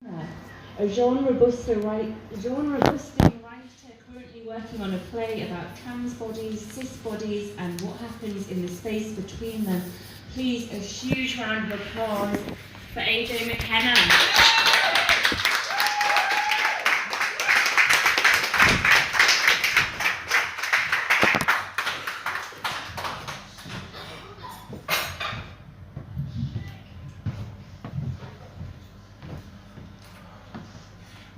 A genre-busting writer currently working on a play about trans bodies, cis bodies, and what happens in the space between them. Please, a huge round of applause for AJ McKenna.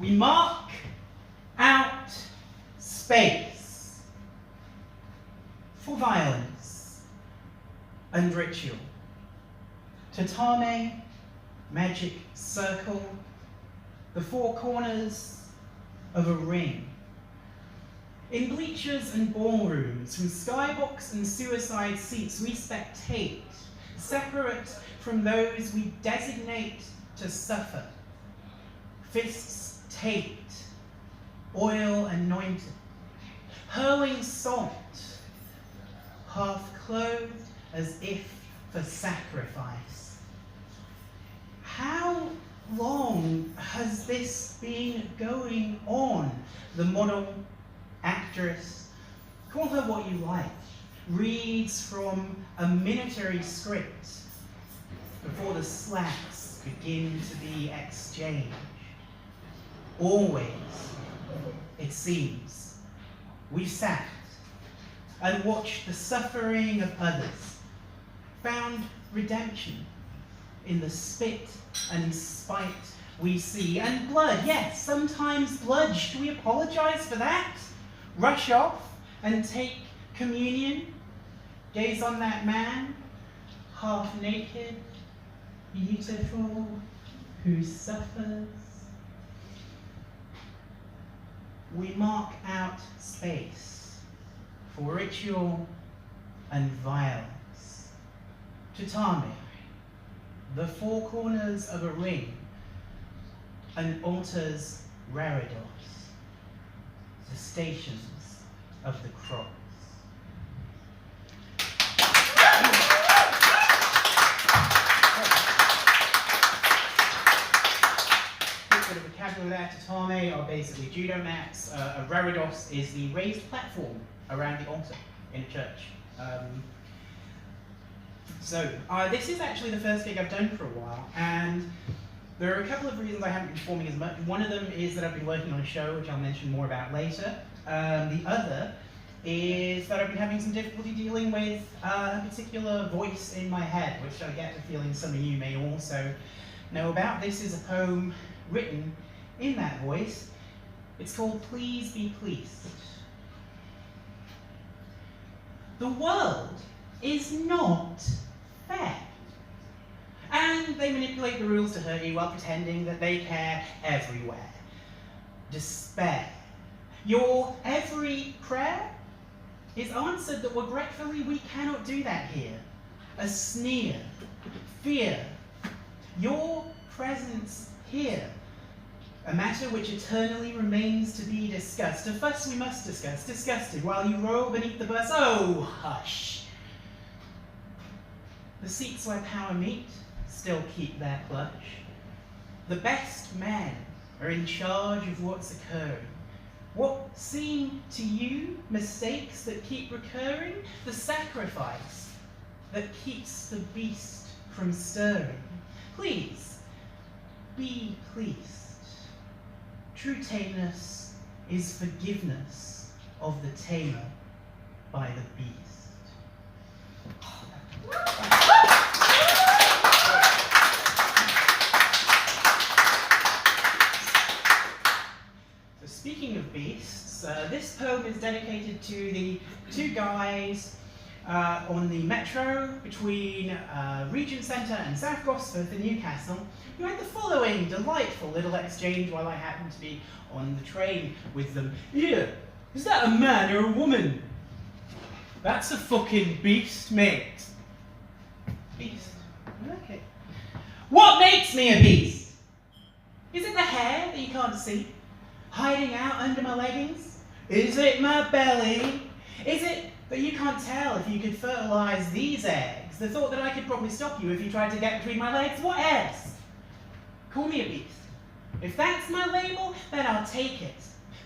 We mark out space for violence and ritual. Tatame, magic circle, the four corners of a ring. In bleachers and ballrooms, from skybox and suicide seats, we spectate, separate from those we designate to suffer. Fists taped, oil anointed, hurling salt, half clothed as if for sacrifice. How long has this been going on? The model, actress, call her what you like, reads from a minatory script before the slats begin to be exchanged. Always, it seems, we sat and watched the suffering of others, found redemption in the spit and spite we see, and blood, yes, sometimes blood. Should we apologize for that? Rush off and take communion? Gaze on that man, half naked, beautiful, who suffers? We mark out space for ritual and violence. Tatame, the four corners of a ring, and altars reredos, the stations of the cross. Vocabulary there, tatame are basically judo mats. A reredos is the raised platform around the altar in a church. This is actually the first gig I've done for a while, and there are a couple of reasons I haven't been performing as much. One of them is that I've been working on a show, which I'll mention more about later. The other is that I've been having some difficulty dealing with a particular voice in my head, which I get the feeling some of you may also know about. This is a poem written in that voice. It's called Please Be Pleased. The world is not fair. And they manipulate the rules to hurt you while pretending that they care everywhere. Despair. Your every prayer is answered, that regretfully we cannot do that here. A sneer. Fear. Your presence here. A matter which eternally remains to be discussed. A fuss we must discuss, disgusted, while you roll beneath the bus. Oh, hush. The seats where power meet still keep their clutch. The best men are in charge of what's occurring. What seem to you mistakes that keep recurring? The sacrifice that keeps the beast from stirring. Please, be pleased. True tameness is forgiveness of the tamer by the beast. So speaking of beasts, this poem is dedicated to the two guys on the metro between Regent Centre and South Gosforth in Newcastle, who had the following delightful little exchange while I happened to be on the train with them. Yeah, is that a man or a woman? That's a fucking beast, mate. Beast. Okay. What makes me a beast? Is it the hair that you can't see, hiding out under my leggings? Is it my belly? Is it that you can't tell if you could fertilise these eggs? The thought that I could probably stop you if you tried to get between my legs? What else? Call me a beast. If that's my label, then I'll take it.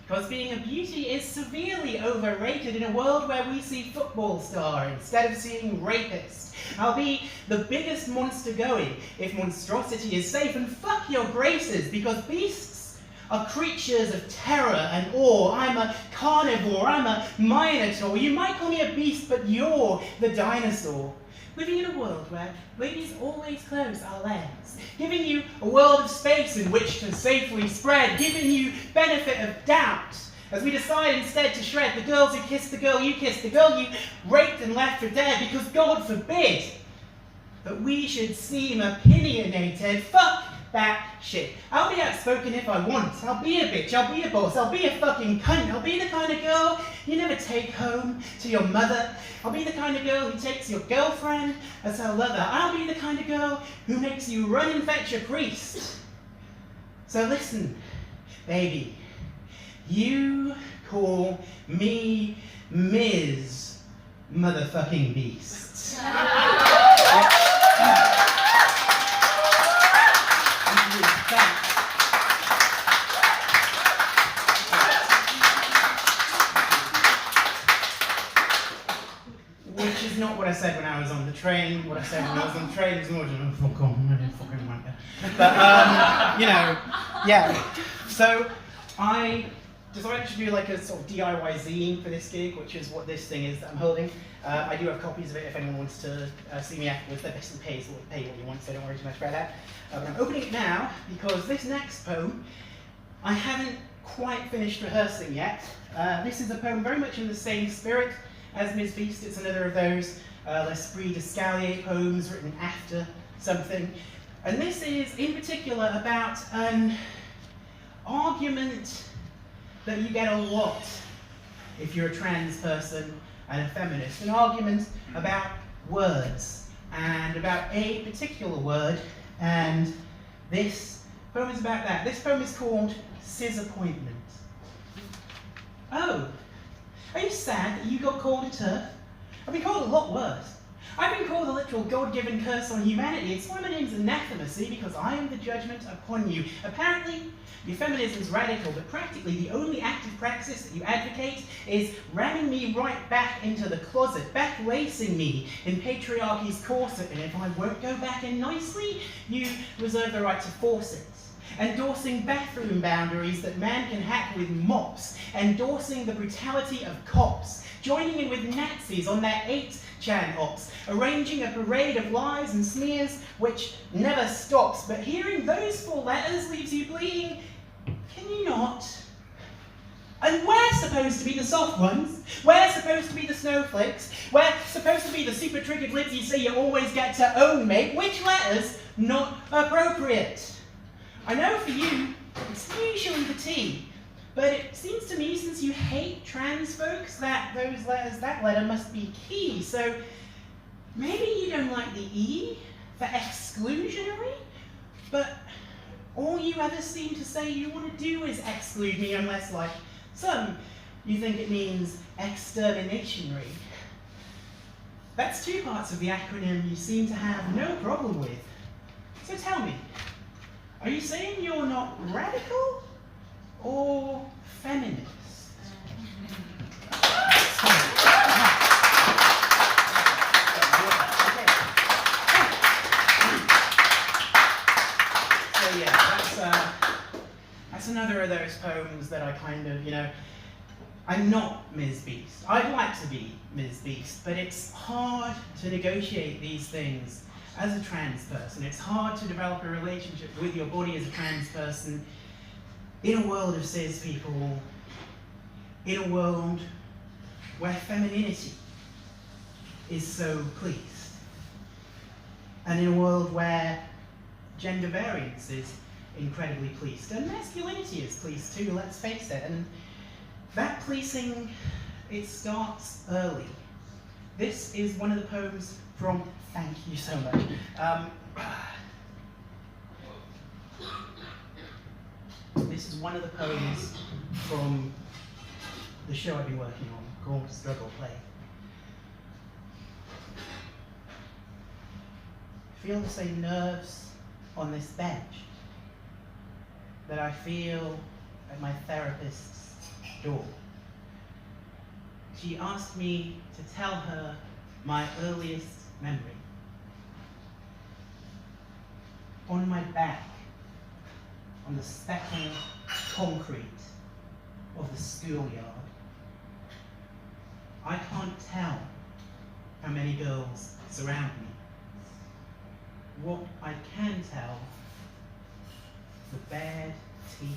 Because being a beauty is severely overrated in a world where we see football star instead of seeing rapist. I'll be the biggest monster going if monstrosity is safe, and fuck your graces, because beasts are creatures of terror and awe. I'm a carnivore, I'm a minotaur. You might call me a beast, but you're the dinosaur. Living in a world where ladies always close our legs, giving you a world of space in which to safely spread, giving you benefit of doubt, as we decide instead to shred the girls who kissed the girl you kissed, the girl you raped and left for dead, because God forbid that we should seem opinionated. Fuck that shit. I'll be outspoken if I want. I'll be a bitch, I'll be a boss, I'll be a fucking cunt. I'll be the kind of girl you never take home to your mother. I'll be the kind of girl who takes your girlfriend as her lover. I'll be the kind of girl who makes you run and fetch a priest. So listen, baby, you call me Ms. Motherfucking Beast. Which is not what I said when I was on the train. What I said when I was on the train was more just, oh, fuck on, I didn't fucking wanker. But, you know, yeah. So, I decided to do like a sort of DIY zine for this gig, which is what this thing is that I'm holding. I do have copies of it if anyone wants to see me afterwards. They're basically pay what you want, so don't worry too much about that. But I'm opening it now because this next poem, I haven't quite finished rehearsing yet. This is a poem very much in the same spirit as Ms. Beast. It's another of those l'esprit d'escalier poems written after something. And this is in particular about an argument that you get a lot if you're a trans person and a feminist. An argument about words and about a particular word, and this poem is about that. This poem is called Cisappointment. Oh, are you sad that you got called a turf? I've been called a lot worse. I've been called a literal God-given curse on humanity. It's why my name's anathema, see, because I am the judgment upon you. Apparently, your feminism's radical, but practically the only active praxis that you advocate is ramming me right back into the closet, back-lacing me in patriarchy's corset, and if I won't go back in nicely, you reserve the right to force it. Endorsing bathroom boundaries that man can hack with mops, endorsing the brutality of cops, joining in with Nazis on their 8chan ops, arranging a parade of lies and smears which never stops, but hearing those 4 letters leaves you bleeding. Can you not? And we're supposed to be the soft ones. We're supposed to be the snowflakes. We're supposed to be the super triggered lips you say you always get to own, mate. Which letters? Not appropriate. I know for you, it's usually the T, but it seems to me, since you hate trans folks, that those letters, that letter must be key. So maybe you don't like the E for exclusionary, but all you ever seem to say you want to do is exclude me, unless, like some, you think it means exterminationary. That's 2 parts of the acronym you seem to have no problem with. So tell me, are you saying you're not radical or feminist? So yeah, that's another of those poems that I kind of, you know, I'm not Ms. Beast. I'd like to be Ms. Beast, but it's hard to negotiate these things as a trans person. It's hard to develop a relationship with your body as a trans person in a world of cis people, in a world where femininity is so pleased, and in a world where gender variance is incredibly pleased, and masculinity is pleased too, let's face it, and that policing, it starts early. This is one of the poems from, thank you so much. This is one of the poems from the show I've been working on called Struggle Play. Feel the same nerves on this bench. that I feel at my therapist's door. She asked me to tell her my earliest memory. On my back, on the speckled concrete of the schoolyard, I can't tell how many girls surround me. What I can tell, the bared teeth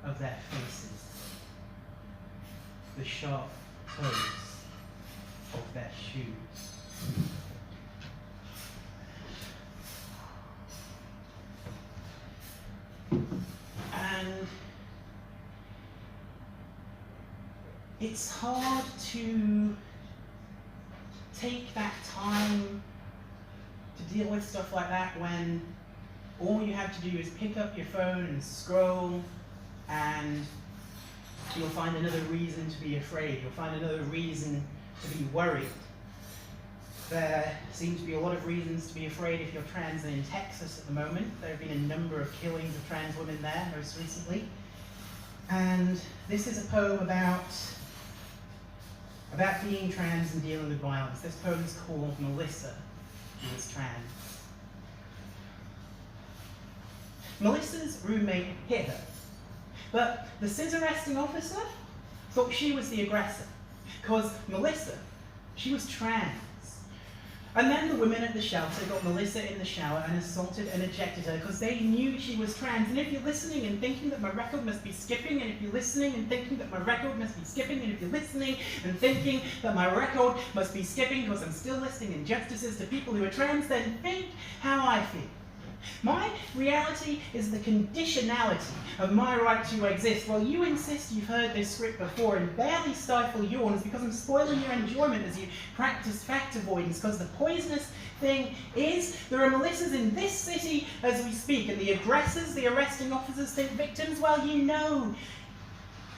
of their faces, the sharp toes of their shoes. And it's hard to take that time to deal with stuff like that when all you have to do is pick up your phone and scroll, and you'll find another reason to be afraid. You'll find another reason to be worried. There seem to be a lot of reasons to be afraid if you're trans, and in Texas at the moment there have been a number of killings of trans women there most recently. And this is a poem about being trans and dealing with violence. This poem is called Melissa, who is trans. Melissa's roommate hit her, but the scissor arresting officer thought she was the aggressor, because Melissa, she was trans. And then the women at the shelter got Melissa in the shower and assaulted and ejected her because they knew she was trans. And if you're listening and thinking that my record must be skipping, and if you're listening and thinking that my record must be skipping, and if you're listening and thinking that my record must be skipping because I'm still listing injustices to people who are trans, then think how I feel. My reality is the conditionality of my right to exist. While you insist you've heard this script before and barely stifle yawns because I'm spoiling your enjoyment as you practice fact avoidance, because the poisonous thing is there are Melissas in this city as we speak, and the aggressors, the arresting officers, think victims. Well, you know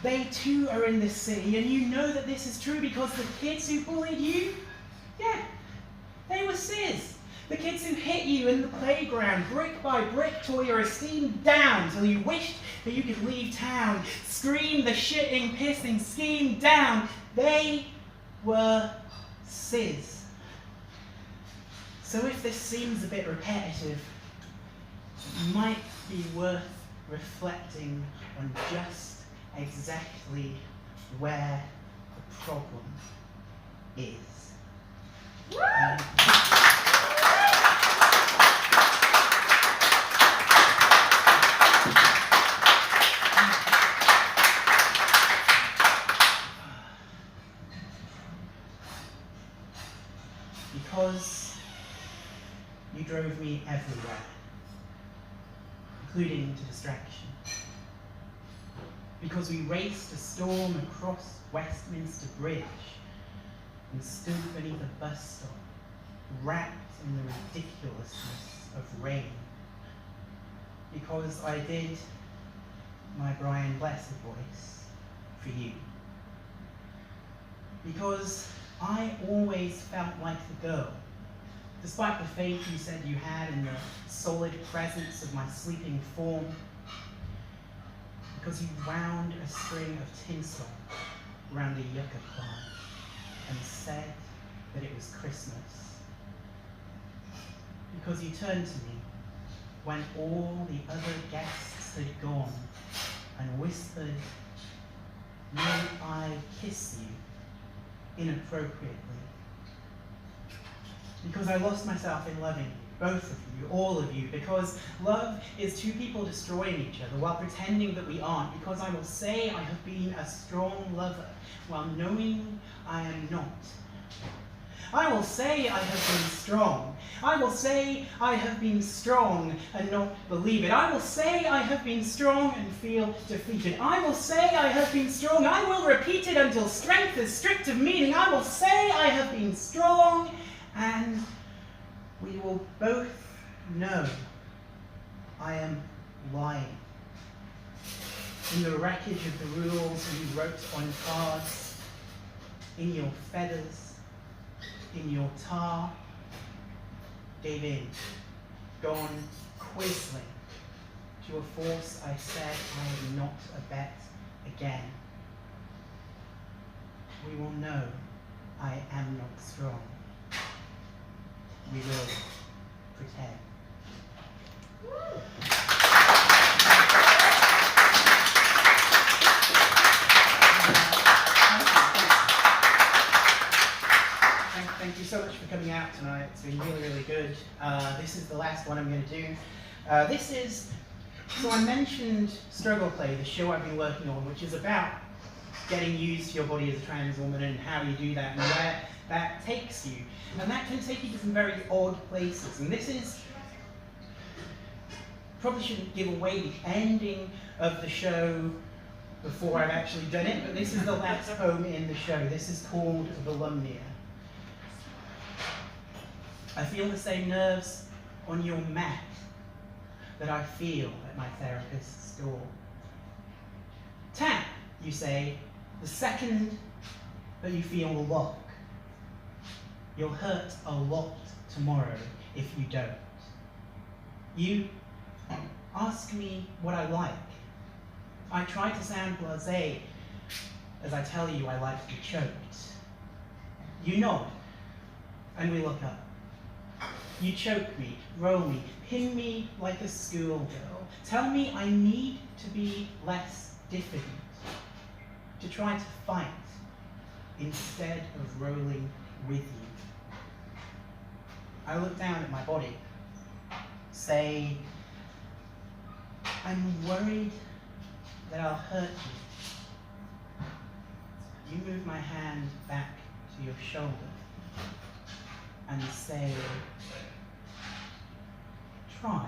they too are in this city, and you know that this is true because the kids who bullied you, yeah, they were cis. The kids who hit you in the playground, brick by brick, tore your esteem down till you wished that you could leave town, scream the shitting, pissing scheme down. They were cis. So if this seems a bit repetitive, it might be worth reflecting on just exactly where the problem is. Because you drove me everywhere, including to distraction. Because we raced a storm across Westminster Bridge and stood beneath a bus stop, wrapped in the ridiculousness of rain. Because I did my Brian Blessed voice for you. Because I always felt like the girl, despite the faith you said you had in the solid presence of my sleeping form. Because you wound a string of tinsel around the yucca plant and said that it was Christmas. Because you turned to me when all the other guests had gone and whispered, "May I kiss you?" inappropriately. Because I lost myself in loving you, both of you, all of you, because love is two people destroying each other while pretending that we aren't, because I will say I have been a strong lover while knowing I am not. I will say I have been strong. I will say I have been strong and not believe it. I will say I have been strong and feel defeated. I will say I have been strong. I will repeat it until strength is stripped of meaning. I will say I have been strong, and we will both know I am lying. In the wreckage of the rules you wrote on cards, in your feathers, in your tar, gave in, gone quisling, To a force I said I would not abet again. We will know I am not strong. We will pretend. Thank you so much for coming out tonight. It's been really, really good. This is the last one I'm going to do. So I mentioned Struggle Play, the show I've been working on, which is about getting used to your body as a trans woman and how you do that and where that takes you. And that can take you to some very odd places. And this is, probably shouldn't give away the ending of the show before I've actually done it, but this is the last poem in the show. This is called Volumnia. I feel the same nerves on your mat that I feel at my therapist's door. Tap, you say, the second that you feel the lock. You'll hurt a lot tomorrow if you don't. You ask me what I like. I try to sound blasé as I tell you I like to be choked. You nod, and we look up. You choke me, roll me, pin me like a schoolgirl. Tell me I need to be less diffident, to try to fight instead of rolling with you. I look down at my body, say, I'm worried that I'll hurt you. You move my hand back to your shoulder and say, try.